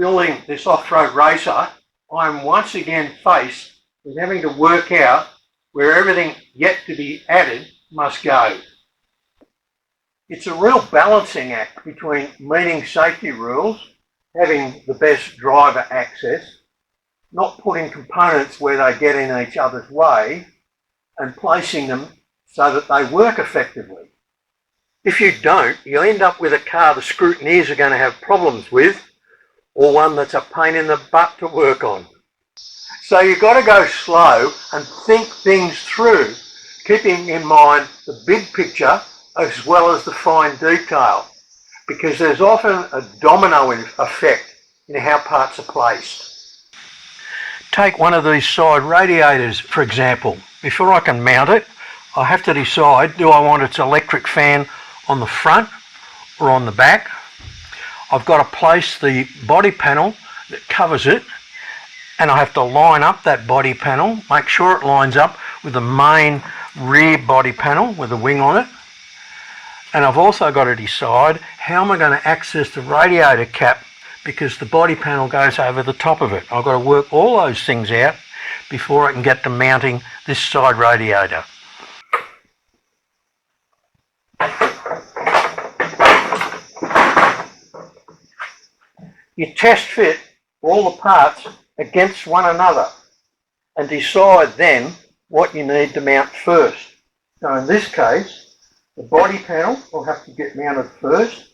building this off-road racer, I'm once again faced with having to work out where everything yet to be added must go. It's a real balancing act between meeting safety rules, having the best driver access, not putting components where they get in each other's way, and placing them so that they work effectively. If you don't, you'll end up with a car the scrutineers are going to have problems with, or one that's a pain in the butt to work on. So you've got to go slow and think things through, keeping in mind the big picture as well as the fine detail, because there's often a domino effect in how parts are placed. Take one of these side radiators, for example. Before I can mount it, I have to decide, do I want its electric fan on the front or on the back? I've got to place the body panel that covers it, and I have to line up that body panel, make sure it lines up with the main rear body panel with the wing on it. And I've also got to decide how am I going to access the radiator cap, because the body panel goes over the top of it. I've got to work all those things out before I can get to mounting this side radiator. You test fit all the parts against one another and decide then what you need to mount first. So in this case, the body panel will have to get mounted first,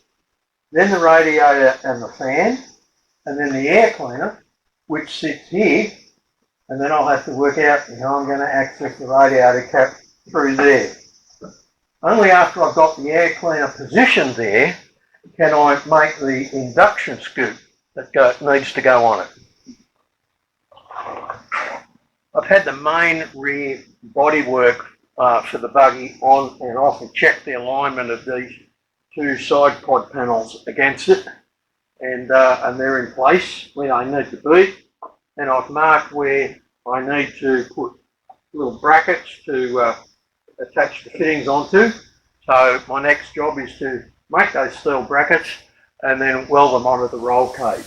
then the radiator and the fan, and then the air cleaner, which sits here, and then I'll have to work out how I'm going to access the radiator cap through there. Only after I've got the air cleaner positioned there can I make the induction scoop that needs to go on it. I've had the main rear bodywork for the buggy on and off and checked the alignment of these two side pod panels against it, and they're in place where they need to be, and I've marked where I need to put little brackets to attach the fittings onto. So my next job is to make those steel brackets and then weld them onto the roll cage.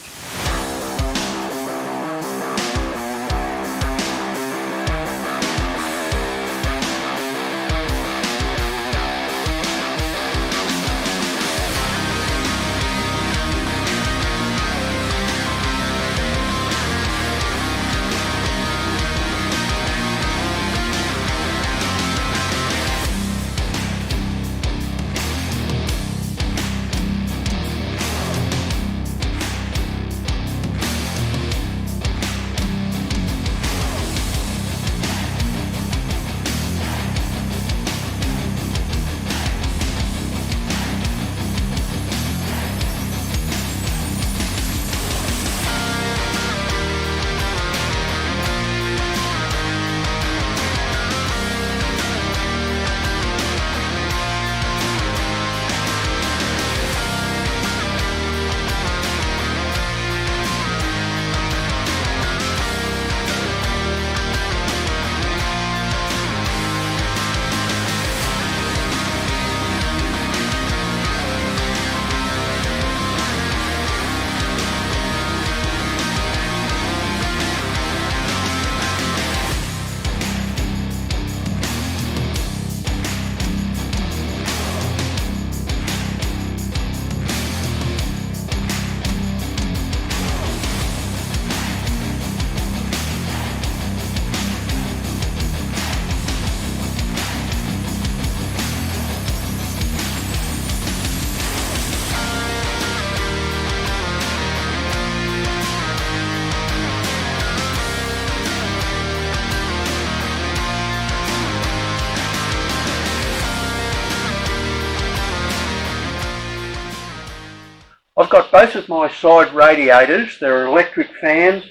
I've got both of my side radiators, there are electric fans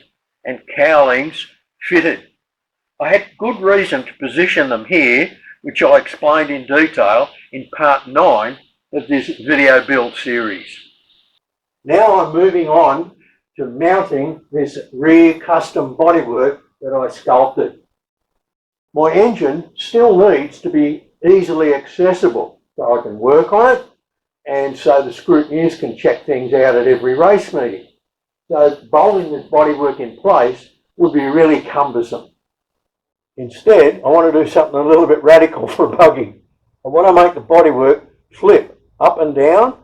and cowlings fitted. I had good reason to position them here, which I explained in detail in part 9 of this video build series. Now I'm moving on to mounting this rear custom bodywork that I sculpted. My engine still needs to be easily accessible so I can work on it, and so the scrutineers can check things out at every race meeting. So bolting this bodywork in place would be really cumbersome. Instead, I want to do something a little bit radical for a buggy. I want to make the bodywork slip up and down,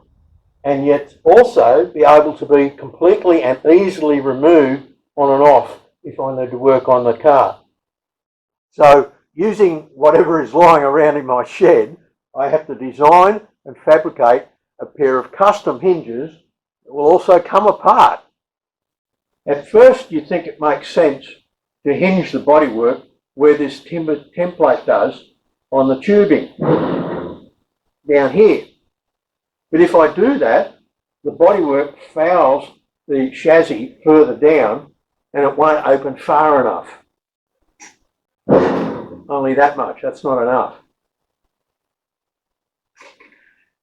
and yet also be able to be completely and easily removed on and off if I need to work on the car. So using whatever is lying around in my shed, I have to design and fabricate a pair of custom hinges that will also come apart. At first you think it makes sense to hinge the bodywork where this timber template does on the tubing down here. But if I do that, the bodywork fouls the chassis further down and it won't open far enough. Only that much, that's not enough.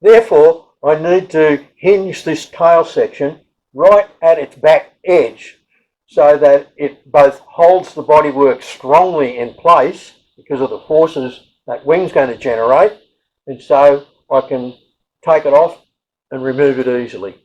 Therefore, I need to hinge this tail section right at its back edge so that it both holds the bodywork strongly in place because of the forces that wing's going to generate, and so I can take it off and remove it easily.